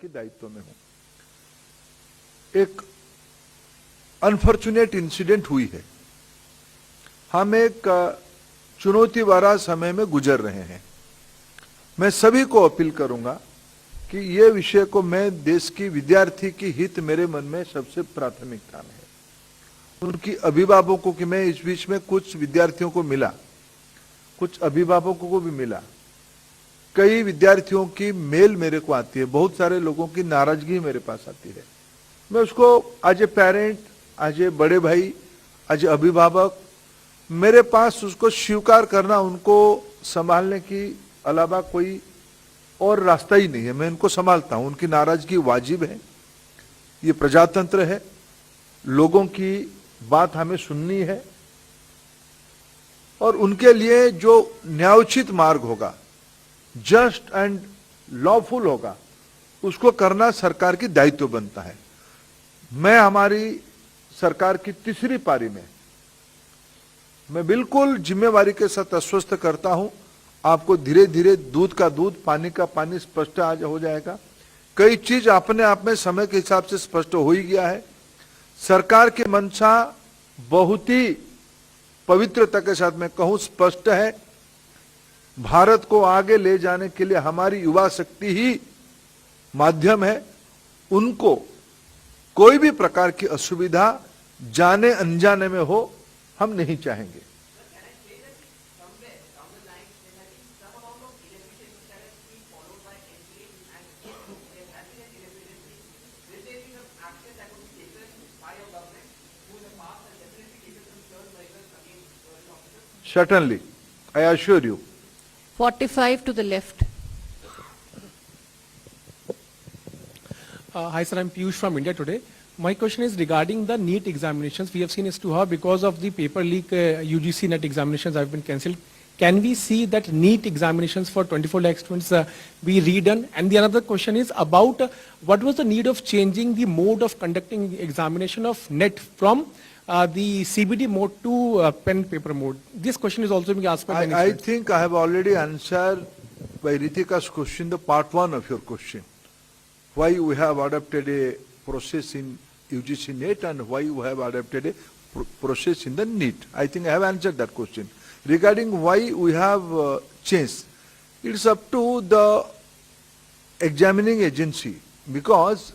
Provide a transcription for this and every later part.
के दायित्व में हूं। एक अनफॉर्चुनेट इंसिडेंट हुई है। हम एक चुनौती भरा समय में गुजर रहे हैं। मैं सभी को अपील करूंगा कि ये विषय को मैं देश की विद्यार्थी की हित मेरे मन में सबसे प्राथमिकता में है। उनकी अभिभावकों की मैं इस बीच में कुछ विद्यार्थियों को मिला, कुछ अभिभावकों को भी मिला। कई विद्यार्थियों की मेल मेरे को आती है, बहुत सारे लोगों की नाराजगी मेरे पास आती है। मैं उसको एज ए पेरेंट, एज ए बड़े भाई, एज ए अभिभावक, मेरे पास उसको स्वीकार करना, उनको संभालने की अलावा कोई और रास्ता ही नहीं है। मैं उनको संभालता हूं। उनकी नाराजगी वाजिब है, ये प्रजातंत्र है, लोगों की बात हमें सुननी है और उनके लिए जो न्यायोचित मार्ग होगा, जस्ट एंड लॉफुल होगा, उसको करना सरकार की दायित्व बनता है। मैं हमारी सरकार की तीसरी पारी में मैं बिल्कुल जिम्मेवारी के साथ आश्वस्त करता हूं, आपको धीरे धीरे दूध का दूध, पानी का पानी स्पष्ट आज हो जाएगा। कई चीज अपने आप में समय के हिसाब से स्पष्ट हो ही गया है। सरकार की मंशा बहुत ही पवित्रता के साथ मैं कहूं स्पष्ट है। भारत को आगे ले जाने के लिए हमारी युवा शक्ति ही माध्यम है। उनको कोई भी प्रकार की असुविधा जाने अनजाने में हो, हम नहीं चाहेंगे। Certainly, I assure you. 45 to the left. Hi sir, I'm Piyush from India Today. My question is regarding the NEET examinations. We have seen as to how because of the paper leak UGC NET examinations have been cancelled. Can we see that NEET examinations for 24 lakh students be redone? And the another question is about what was the need of changing the mode of conducting examination of NET from the CBD mode to pen paper mode? This question is also being asked by many I students. think I have already answered by Ritika's question, the part one of your question. Why we have adopted a process in UGC NET and why we have adopted a process in the NEET. I think I have answered that question. Regarding why we have changed, it's up to the examining agency, because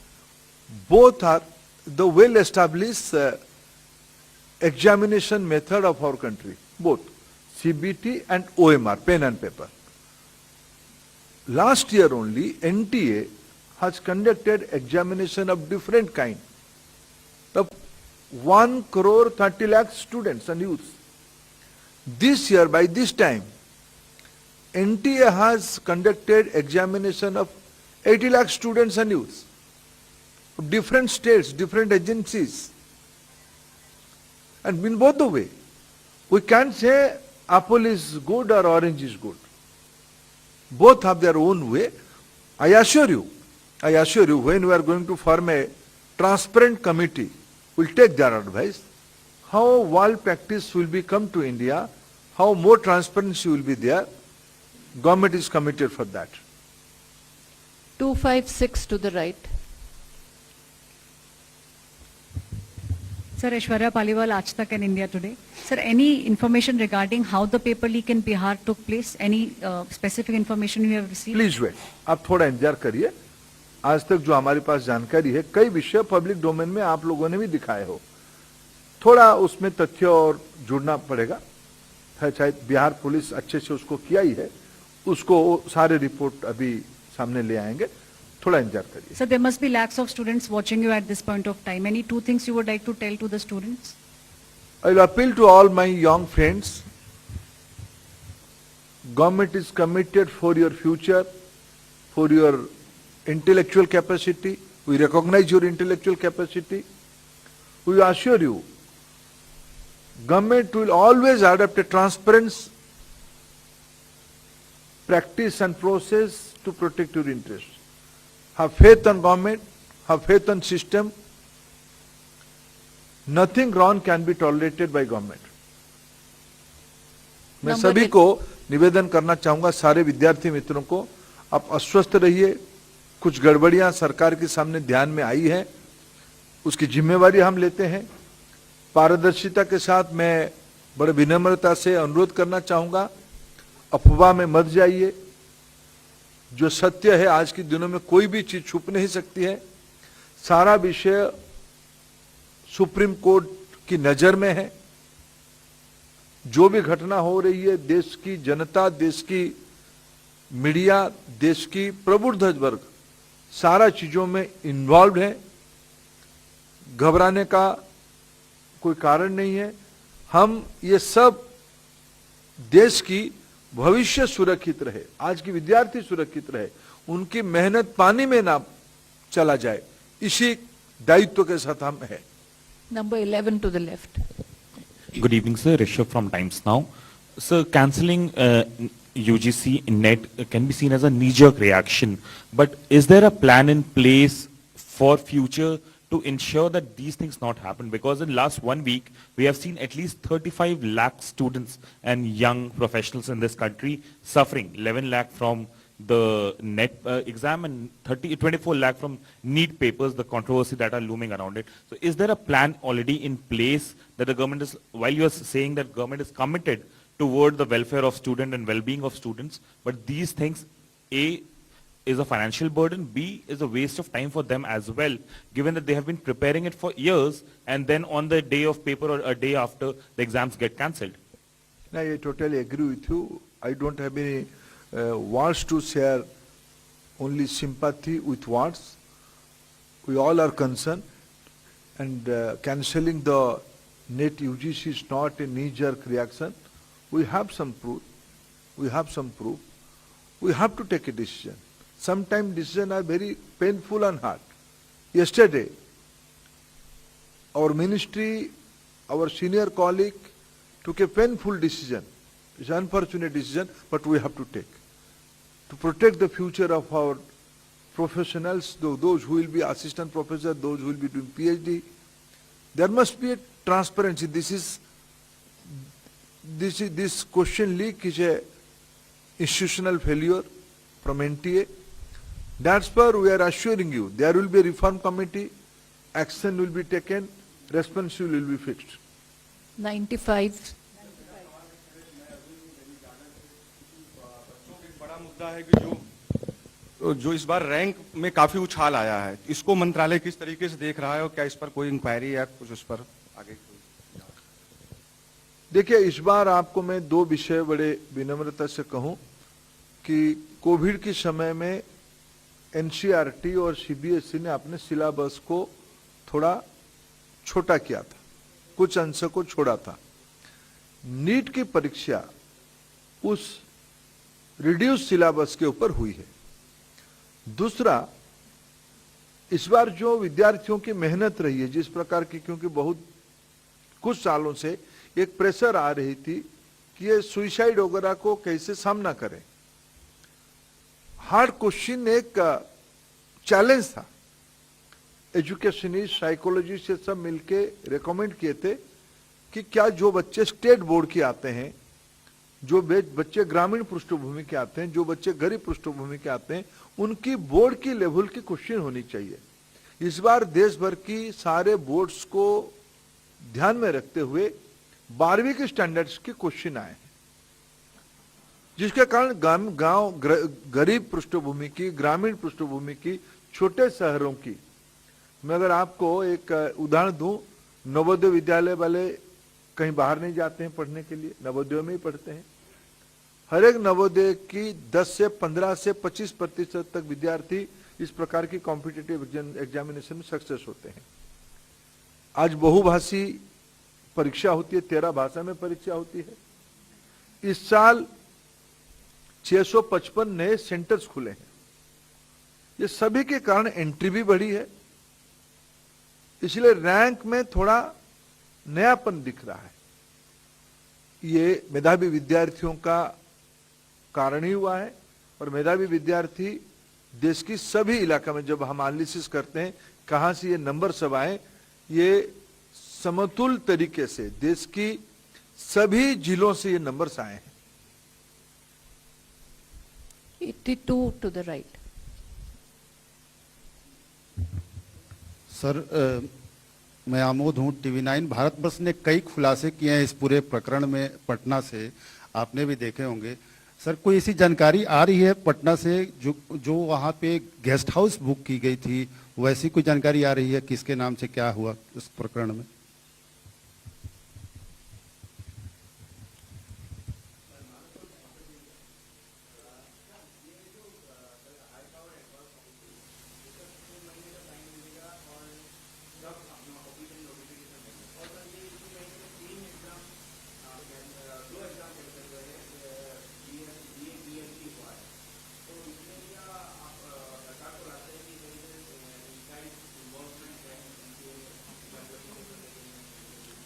both are the well-established examination method of our country, both CBT and OMR, pen and paper. Last year only, NTA has conducted examination of different kind of 1 crore 30 lakh students and youths. This year, by this time, NTA has conducted examination of 80 lakh students and youths of different states, different agencies. And in both the way, we can't say apple is good or orange is good. Both have their own way. I assure you, when we are going to form a transparent committee, we'll take their advice. How world practice will be come to India, how more transparency will be there. Government is committed for that. 256 to the right. Sir, Aishwarya Paliwal, Aaj Tak and India Today. Sir, any information regarding how the paper leak in Bihar took place? Any specific information you have received? Please wait. आप थोड़ा इंतजार करिए। आज तक जो हमारे पास जानकारी है, कई विषय पब्लिक डोमेन में आप लोगों ने भी दिखाए हो। थोड़ा उसमें तथ्य और जुड़ना पड़ेगा। शायद बिहार पुलिस अच्छे से उसको किया ही है, उसको सारे रिपोर्ट अभी सामने ले आएंगे। थोड़ा इंतजार करिए। Sir, there must be lakhs of students watching you at this point of time. Any two things you would like to tell to the students? I will appeal to all my young friends. Government is committed for your future, for your intellectual capacity. We recognize your intellectual capacity. We assure you, government will always adopt a transparent practice and process to protect your interests. Have faith on government, have faith on system. Nothing wrong can be tolerated by government. मैं सभी को निवेदन करना चाहूंगा, सारे विद्यार्थी मित्रों को, आप आश्वस्त रहिए, कुछ गड़बड़ियां सरकार के सामने ध्यान में आई है, उसकी जिम्मेवारी हम लेते हैं। पारदर्शिता के साथ मैं बड़े विनम्रता से अनुरोध करना चाहूंगा, अफवाह में मत जाइए। जो सत्य है, आज के दिनों में कोई भी चीज छुप नहीं सकती है। सारा विषय सुप्रीम कोर्ट की नजर में है। जो भी घटना हो रही है, देश की जनता, देश की मीडिया, देश की प्रबुद्ध वर्ग सारा चीजों में इन्वॉल्व है। घबराने का कोई कारण नहीं है। हम ये सब देश की भविष्य सुरक्षित रहे, आज की विद्यार्थी सुरक्षित रहे, उनकी मेहनत पानी में ना चला जाए, इसी दायित्व के साथ हम है। Number 11 to the left. Good evening, sir. Rishabh from Times Now. Sir, cancelling UGC NET can be seen as a knee-jerk reaction, but is there a plan in place for future to ensure that these things not happen? Because in last 1 week, we have seen at least 35 lakh students and young professionals in this country suffering. 11 lakh from the NET exam and 24 lakh from NEET papers, the controversy that are looming around it. So is there a plan already in place that the government is, while you are saying that government is committed toward the welfare of students and well-being of students, but these things, A, is a financial burden, B, is a waste of time for them as well, given that they have been preparing it for years and then on the day of paper or a day after, the exams get cancelled. I totally agree with you. I don't have any words to share, only sympathy with words. We all are concerned, and cancelling the NET UGC is not a knee-jerk reaction. We have some proof. We have some proof. We have to take a decision. Sometimes decisions are very painful and hard. Yesterday, our ministry, our senior colleague took a painful decision. It's an unfortunate decision, but we have to take. To protect the future of our professionals, those who will be assistant professor, those who will be doing PhD, there must be a transparency. This question leak is a institutional failure from NTA. That's why we are assuring you there will be a reform committee, action will be taken, responsibility will be fixed. 95. बड़ा मुद्दा है कि जो इस बार rank में काफी उछाल आया है, इसको मंत्रालय किस तरीके से देख रहा है और क्या इस पर कोई इंक्वायरी या कुछ उस पर आगे? देखिए, इस बार आपको मैं दो विषय बड़े विनम्रता से कहूं कि कोविड के समय में एनसीईआरटी और सीबीएसई ने अपने सिलेबस को थोड़ा छोटा किया था, कुछ अंश को छोड़ा था। नीट की परीक्षा उस रिड्यूस सिलेबस के ऊपर हुई है। दूसरा, इस बार जो विद्यार्थियों की मेहनत रही है जिस प्रकार की, क्योंकि बहुत कुछ सालों से एक प्रेशर आ रही थी कि ये सुसाइड वगैरह को कैसे सामना करें। हार्ड क्वेश्चन एक चैलेंज था। एजुकेशनिस्ट, साइकोलॉजिस्ट से सब मिलके रेकमेंड किए थे कि क्या जो बच्चे स्टेट बोर्ड के आते हैं, जो बच्चे ग्रामीण पृष्ठभूमि के आते हैं, जो बच्चे गरीब पृष्ठभूमि के आते हैं, उनकी बोर्ड की लेवल की क्वेश्चन होनी चाहिए। इस बार देश भर की सारे बोर्ड्स को ध्यान में रखते हुए 12वीं के स्टैंडर्ड्स के क्वेश्चन आए हैं, जिसके कारण गांव गरीब पृष्ठभूमि की, ग्रामीण पृष्ठभूमि की, छोटे शहरों की, मैं अगर आपको एक उदाहरण दूं, नवोदय विद्यालय वाले कहीं बाहर नहीं जाते हैं पढ़ने के लिए, नवोदय में ही पढ़ते हैं। हर एक नवोदय की 10 से 15 से 25% तक विद्यार्थी इस प्रकार की कॉम्पिटिटिव एग्जामिनेशन में सक्सेस होते हैं। आज बहुभाषी परीक्षा होती है, 13 भाषा में परीक्षा होती है। इस साल 655 नए सेंटर्स खुले हैं। ये सभी के कारण एंट्री भी बढ़ी है, इसलिए रैंक में थोड़ा नयापन दिख रहा है। ये मेधावी विद्यार्थियों का कारण ही हुआ है, और मेधावी विद्यार्थी देश की सभी इलाका में, जब हम एनालिसिस करते हैं कहां से ये नंबर सब आए, ये समतुल तरीके से देश की सभी जिलों से ये नंबर्स आए हैं। 82 to the right. सर मैं आमोद हूँ, TV9 भारतवर्ष ने कई खुलासे किए हैं इस पूरे प्रकरण में पटना से, आपने भी देखे होंगे। सर कोई ऐसी जानकारी आ रही है पटना से जो वहाँ पे गेस्ट हाउस बुक की गई थी, वैसी कोई जानकारी आ रही है किसके नाम से क्या हुआ इस प्रकरण में?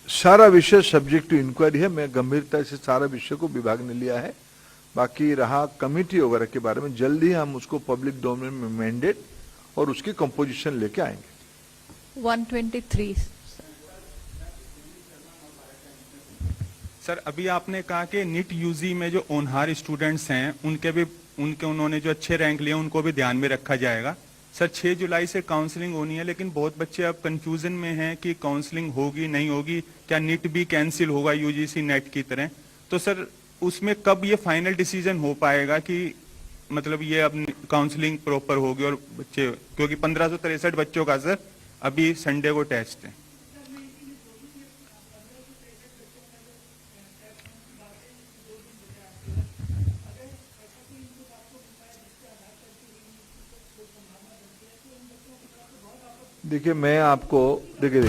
सारा विषय सब्जेक्ट टू इंक्वायरी है। मैं गंभीरता से सारा विषय को विभाग ने लिया है। बाकी रहा कमिटी वगैरह के बारे में, जल्दी हम उसको पब्लिक डोमेन में मैंडेट और उसकी कंपोजिशन लेके आएंगे। 123. सर अभी आपने कहा कि नीट यूजी में जो ओनहार स्टूडेंट्स हैं उन्होंने जो अच्छे रैंक लिए उनको भी ध्यान में रखा जाएगा। सर 6 जुलाई से काउंसलिंग होनी है, लेकिन बहुत बच्चे अब कंफ्यूजन में हैं कि काउंसलिंग होगी नहीं होगी, क्या नीट भी कैंसिल होगा यूजीसी नेट की तरह। तो सर उसमें कब ये फाइनल डिसीजन हो पाएगा कि मतलब ये अब काउंसलिंग प्रॉपर होगी और बच्चे, क्योंकि 1563 बच्चों का सर अभी संडे को टेस्ट है। देखिए मैं आपको देखिए